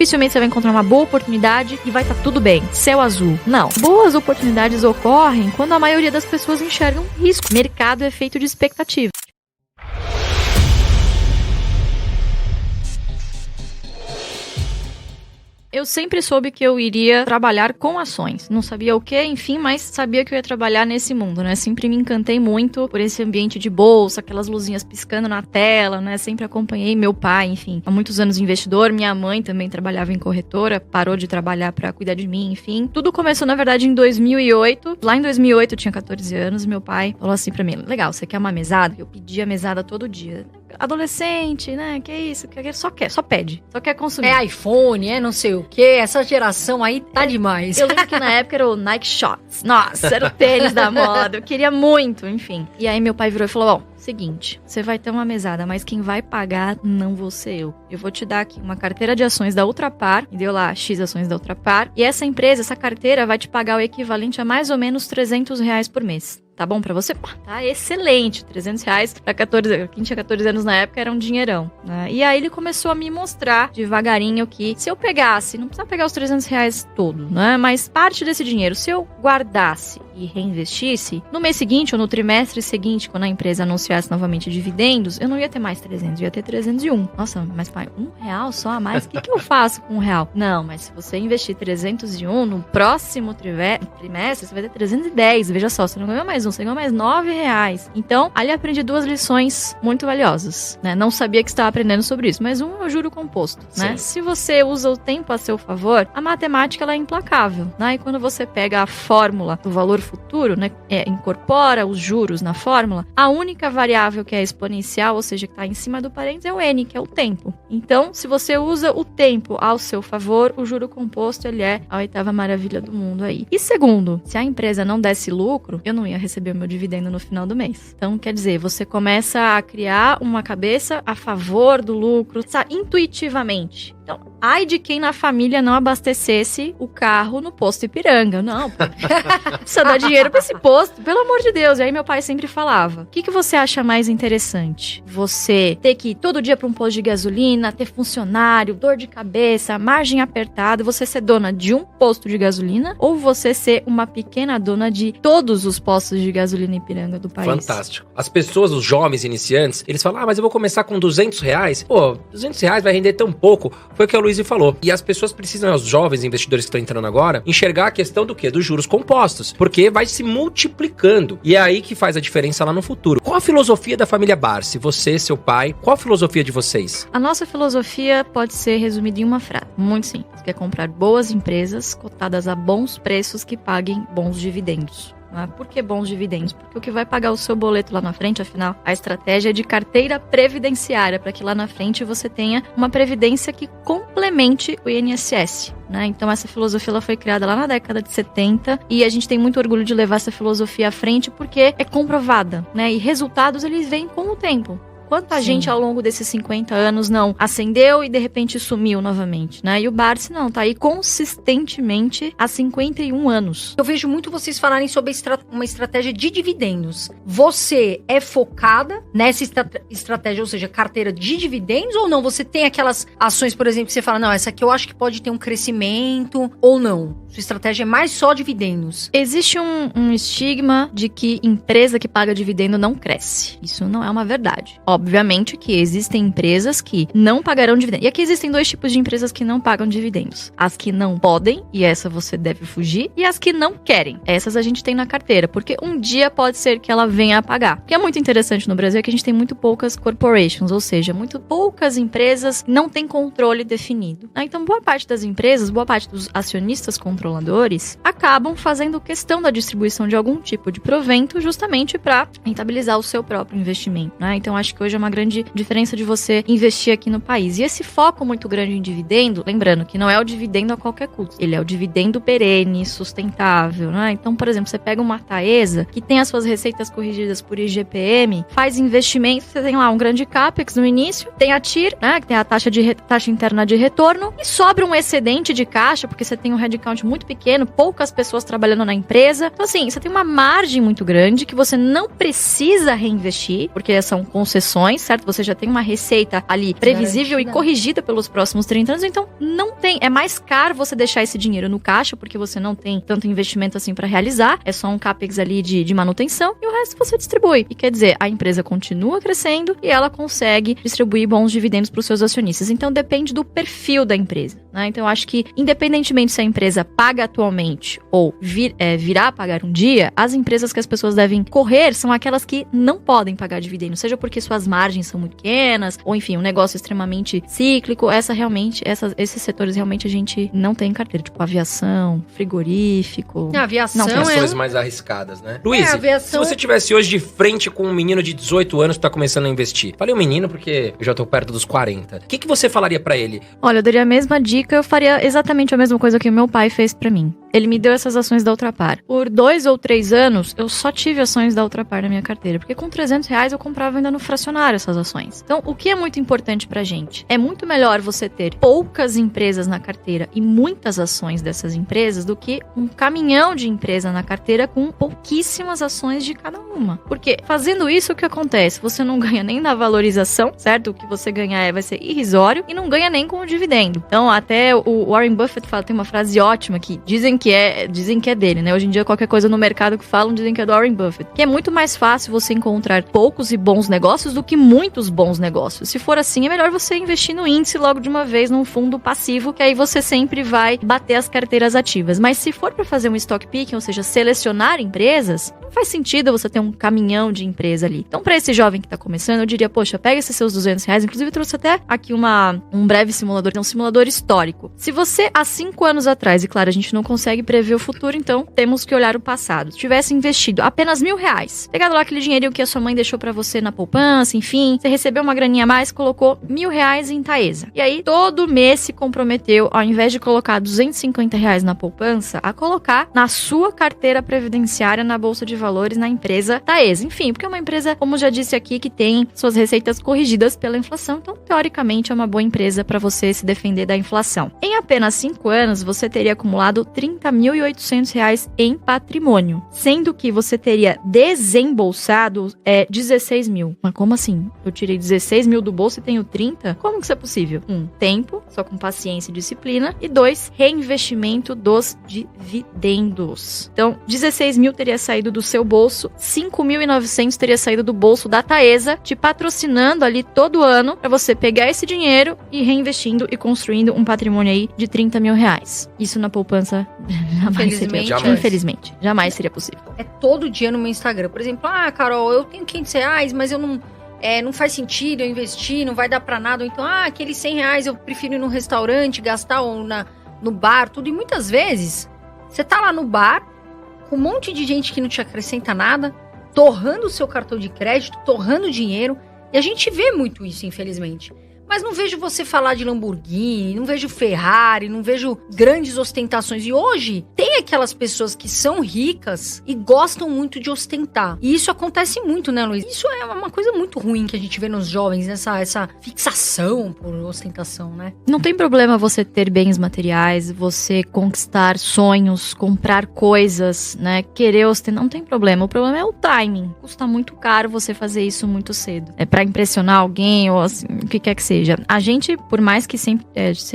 dificilmente você vai encontrar uma boa oportunidade e vai estar tudo bem, céu azul. Não. Boas oportunidades ocorrem quando a maioria das pessoas enxergam risco. Mercado é feito de expectativa. Eu sempre soube que eu iria trabalhar com ações. Não sabia o que, enfim, mas sabia que eu ia trabalhar nesse mundo, né? Sempre me encantei muito por esse ambiente de bolsa, aquelas luzinhas piscando na tela, né? Sempre acompanhei meu pai, enfim, há muitos anos investidor. Minha mãe também trabalhava em corretora, parou de trabalhar pra cuidar de mim, enfim. Tudo começou, na verdade, em 2008. Lá em 2008, eu tinha 14 anos, meu pai falou assim pra mim, legal, você quer uma mesada? Eu pedia mesada todo dia. Adolescente, né? Que isso? Só pede. Só quer consumir. É iPhone, é não sei o que. Essa geração aí tá demais. Eu lembro que na época era o Nike Shots. Nossa, era o tênis da moda. Eu queria muito, enfim. E aí meu pai virou e falou, seguinte, você vai ter uma mesada, mas quem vai pagar não vou ser eu. Eu vou te dar aqui uma carteira de ações da Ultrapar, e deu lá X ações da Ultrapar, e essa empresa, essa carteira vai te pagar o equivalente a mais ou menos R$300 por mês. Tá bom pra você? Pô, tá excelente. R$300 pra 14... Quem tinha 14 anos na época era um dinheirão, né? E aí ele começou a me mostrar devagarinho que se eu pegasse, não precisava pegar os R$300 todo, né? Mas parte desse dinheiro, se eu guardasse e reinvestisse, no mês seguinte ou no trimestre seguinte, quando a empresa anunciasse novamente dividendos, eu não ia ter mais 300, ia ter 301. Nossa, mas pai, R$1 só a mais? O que eu faço com R$1? Não, mas se você investir 301, no próximo trimestre, você vai ter 310. Veja só, você não ganhou mais você ganhou mais R$9. Então, ali eu aprendi 2 lições muito valiosas, né? Não sabia que estava aprendendo sobre isso, mas é o juro composto, né? Se você usa o tempo a seu favor, a matemática ela é implacável, né? E quando você pega a fórmula do valor futuro, né? Incorpora os juros na fórmula, a única variável que é exponencial, ou seja, que está em cima do parênteses, é o N, que é o tempo. Então, se você usa o tempo ao seu favor, o juro composto, ele é a 8ª maravilha do mundo aí. E segundo, se a empresa não desse lucro, eu não ia receber o meu dividendo no final do mês. Então, quer dizer, você começa a criar uma cabeça a favor do lucro, sabe, intuitivamente. Então, ai de quem na família não abastecesse o carro no posto Ipiranga. Não, precisa dar dinheiro pra esse posto, pelo amor de Deus. E aí meu pai sempre falava, o que você acha mais interessante? Você ter que ir todo dia pra um posto de gasolina, ter funcionário, dor de cabeça, margem apertada, você ser dona de um posto de gasolina, ou você ser uma pequena dona de todos os postos de gasolina Ipiranga do país? Fantástico. As pessoas, os jovens iniciantes, eles falam, mas eu vou começar com R$200? Pô, R$200 vai render tão pouco. Foi o que a Luísa falou. E as pessoas precisam, os jovens investidores que estão entrando agora, enxergar a questão do quê? Dos juros compostos. Porque vai se multiplicando. E é aí que faz a diferença lá no futuro. Qual a filosofia da família Barsi? Você, seu pai, qual a filosofia de vocês? A nossa filosofia pode ser resumida em uma frase. Muito simples. Que é comprar boas empresas cotadas a bons preços que paguem bons dividendos. Por que bons dividendos? Porque o que vai pagar o seu boleto lá na frente, afinal, a estratégia é de carteira previdenciária, para que lá na frente você tenha uma previdência que complemente o INSS. Né? Então essa filosofia ela foi criada lá na década de 70 e a gente tem muito orgulho de levar essa filosofia à frente porque é comprovada, né? E resultados eles vêm com o tempo. Quanta gente ao longo desses 50 anos não acendeu e de repente sumiu novamente, né? E o Barsi não, tá aí consistentemente há 51 anos. Eu vejo muito vocês falarem sobre uma estratégia de dividendos. Você é focada nessa estratégia, ou seja, carteira de dividendos ou não? Você tem aquelas ações, por exemplo, que você fala, não, essa aqui eu acho que pode ter um crescimento ou não? Sua estratégia é mais só dividendos? Existe um estigma de que empresa que paga dividendo não cresce. Isso não é uma verdade. Obviamente que existem empresas que não pagarão dividendos. E aqui existem 2 tipos de empresas que não pagam dividendos. As que não podem, e essa você deve fugir, e as que não querem. Essas a gente tem na carteira, porque um dia pode ser que ela venha a pagar. O que é muito interessante no Brasil é que a gente tem muito poucas corporations, ou seja, muito poucas empresas não têm controle definido. Então, boa parte das empresas, boa parte dos acionistas controladores, acabam fazendo questão da distribuição de algum tipo de provento justamente para rentabilizar o seu próprio investimento, né? Então, acho que hoje é uma grande diferença de você investir aqui no país. E esse foco muito grande em dividendo, lembrando que não é o dividendo a qualquer custo, ele é o dividendo perene, sustentável, né? Então, por exemplo, você pega uma Taesa, que tem as suas receitas corrigidas por IGPM, faz investimento, você tem lá um grande CAPEX no início, tem a TIR, né, que tem a taxa interna de retorno, e sobra um excedente de caixa, porque você tem um headcount muito pequeno, poucas pessoas trabalhando na empresa. Então, assim, você tem uma margem muito grande que você não precisa reinvestir, porque são concessões ações, certo? Você já tem uma receita ali previsível e corrigida pelos próximos 30 anos, então não tem, é mais caro você deixar esse dinheiro no caixa, porque você não tem tanto investimento assim para realizar, é só um capex ali de manutenção e o resto você distribui. E quer dizer, a empresa continua crescendo e ela consegue distribuir bons dividendos para os seus acionistas. Então depende do perfil da empresa, né? Então eu acho que independentemente se a empresa paga atualmente ou virá pagar um dia, as empresas que as pessoas devem correr são aquelas que não podem pagar dividendos, seja porque suas margens são muito pequenas, ou enfim, um negócio extremamente cíclico. Esses setores realmente a gente não tem em carteira, tipo aviação, frigorífico. A aviação As ações mais arriscadas, né? Luiz, aviação... se você tivesse hoje de frente com um menino de 18 anos que tá começando a investir, falei um menino porque eu já tô perto dos 40, o que você falaria pra ele? Olha, eu daria a mesma dica, eu faria exatamente a mesma coisa que o meu pai fez pra mim. Ele me deu essas ações da Ultrapar. Por 2 ou 3 anos, eu só tive ações da Ultrapar na minha carteira, porque com R$300 eu comprava ainda no fracionário essas ações. Então, o que é muito importante pra gente? É muito melhor você ter poucas empresas na carteira e muitas ações dessas empresas do que um caminhão de empresa na carteira com pouquíssimas ações de cada uma. Porque fazendo isso, o que acontece? Você não ganha nem na valorização, certo? O que você ganhar vai ser irrisório e não ganha nem com o dividendo. Então, até o Warren Buffett fala, tem uma frase ótima que dizem que é dele, né? Hoje em dia, qualquer coisa no mercado que falam, dizem que é do Warren Buffett. Que é muito mais fácil você encontrar poucos e bons negócios do que muitos bons negócios. Se for assim, é melhor você investir no índice logo de uma vez, num fundo passivo, que aí você sempre vai bater as carteiras ativas. Mas se for para fazer um stock picking, ou seja, selecionar empresas, não faz sentido você ter um caminhão de empresa ali. Então, para esse jovem que tá começando, eu diria, poxa, pega esses seus R$200. Inclusive, eu trouxe até aqui um breve simulador, um simulador histórico. Se você, há 5 anos atrás, e claro, a gente não consegue prever o futuro, então temos que olhar o passado, tivesse investido apenas R$1.000, pegado lá aquele dinheirinho que a sua mãe deixou pra você na poupança, enfim, você recebeu uma graninha a mais, colocou R$1.000 em Taesa. E aí, todo mês se comprometeu, ao invés de colocar R$250 na poupança, a colocar na sua carteira previdenciária na Bolsa de Valores, na empresa Taesa. Enfim, porque é uma empresa, como já disse aqui, que tem suas receitas corrigidas pela inflação, então, teoricamente, é uma boa empresa para você se defender da inflação. Em apenas 5 anos, você teria acumulado R$30.800 em patrimônio, sendo que você teria desembolsado 16 mil. Mas como assim? Eu tirei 16 mil do bolso e tenho 30? Como que isso é possível? 1, tempo, só com paciência e disciplina, e 2, reinvestimento dos dividendos. Então, 16 mil teria saído do seu bolso, 5.900 teria saído do bolso da Taesa, te patrocinando ali todo ano para você pegar esse dinheiro e reinvestindo e construindo um patrimônio aí de R$30.000. Isso na poupança infelizmente, jamais seria possível. É todo dia no meu Instagram. Por exemplo, Carol, eu tenho R$500, mas eu não faz sentido eu investir, não vai dar pra nada. Ou então, aqueles R$100 eu prefiro ir num restaurante, gastar ou no bar, tudo. E muitas vezes, você tá lá no bar, com um monte de gente que não te acrescenta nada, torrando o seu cartão de crédito, torrando dinheiro. E a gente vê muito isso, infelizmente. Mas não vejo você falar de Lamborghini, não vejo Ferrari, não vejo grandes ostentações. E hoje, tem aquelas pessoas que são ricas e gostam muito de ostentar. E isso acontece muito, né, Luiz? Isso é uma coisa muito ruim que a gente vê nos jovens, essa fixação por ostentação, né? Não tem problema você ter bens materiais, você conquistar sonhos, comprar coisas, né? Querer ostentar, não tem problema. O problema é o timing. Custa muito caro você fazer isso muito cedo. É pra impressionar alguém ou assim, o que quer que seja. A gente, por mais que sempre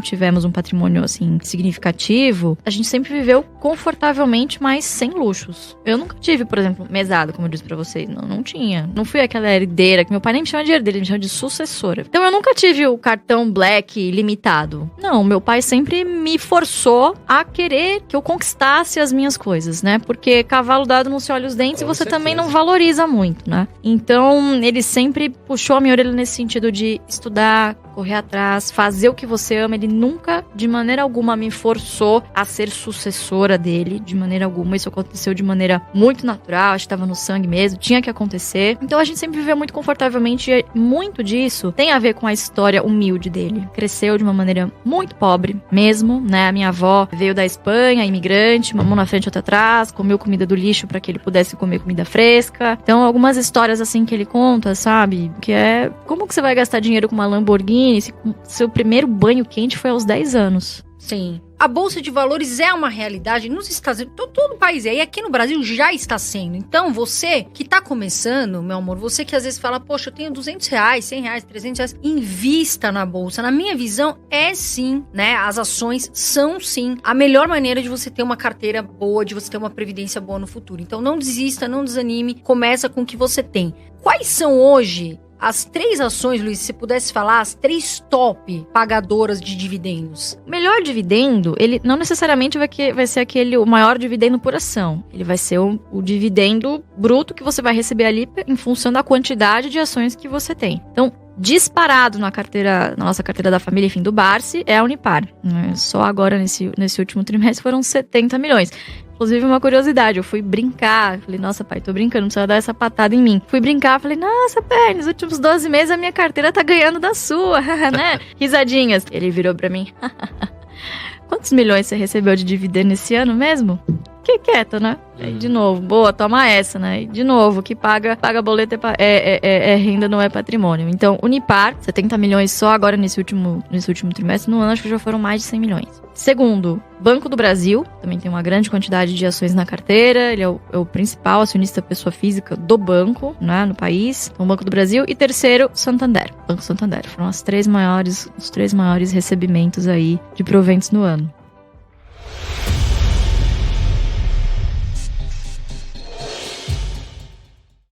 tivemos um patrimônio, assim, significativo, a gente sempre viveu confortavelmente, mas sem luxos. Eu nunca tive, por exemplo, mesada, como eu disse pra vocês. Não tinha. Não fui aquela herdeira, que meu pai nem me chama de herdeira, ele me chama de sucessora. Então eu nunca tive o cartão Black limitado. Não, meu pai sempre me forçou a querer que eu conquistasse as minhas coisas, né? Porque cavalo dado não se olha os dentes e você também não valoriza muito, né? Então ele sempre puxou a minha orelha nesse sentido de estudar, correr atrás, fazer o que você ama. Ele nunca, de maneira alguma, me forçou a ser sucessora dele, de maneira alguma. Isso aconteceu de maneira muito natural, acho que estava no sangue mesmo, tinha que acontecer. Então a gente sempre viveu muito confortavelmente e muito disso tem a ver com a história humilde dele. Cresceu de uma maneira muito pobre mesmo, né? A minha avó veio da Espanha, imigrante, uma mão na frente e outra atrás, comeu comida do lixo para que ele pudesse comer comida fresca. Então algumas histórias assim que ele conta, sabe? Que é, como que você vai gastar dinheiro com uma Lamborghini se seu primeiro banho quente foi aos 10 anos? Sim. A Bolsa de Valores é uma realidade nos Estados Unidos, todo o país é, e aqui no Brasil já está sendo. Então, você que está começando, meu amor, você que às vezes fala, poxa, eu tenho R$200, R$100, R$300, invista na Bolsa. Na minha visão, é sim, né? As ações são sim a melhor maneira de você ter uma carteira boa, de você ter uma previdência boa no futuro. Então, não desista, não desanime, começa com o que você tem. Quais são hoje as 3 ações, Luiz, se você pudesse falar, as 3 top pagadoras de dividendos? O melhor dividendo, ele não necessariamente vai ser o maior dividendo por ação. Ele vai ser o dividendo bruto que você vai receber ali em função da quantidade de ações que você tem. Então, disparado na nossa carteira da família, enfim, do Barsi, é a Unipar. Só agora, nesse último trimestre, foram 70 milhões. Inclusive, uma curiosidade, eu fui brincar, falei, nossa, pai, tô brincando, não precisa dar essa patada em mim. Fui brincar, falei, nossa, pai, nos últimos 12 meses a minha carteira tá ganhando da sua, né? Risadinhas. Ele virou pra mim, quantos milhões você recebeu de dividendo esse ano mesmo? Fiquei quieta, né? Aí, de novo, boa, toma essa, né? E de novo, que paga boleto é renda, não é patrimônio. Então, Unipar, 70 milhões só agora nesse último trimestre. No ano, acho que já foram mais de 100 milhões. Segundo, Banco do Brasil, também tem uma grande quantidade de ações na carteira. Ele é o principal acionista pessoa física do banco, né, no país. Então, Banco do Brasil. E terceiro, Santander. Banco Santander. Foram os 3 maiores recebimentos aí de proventos no ano.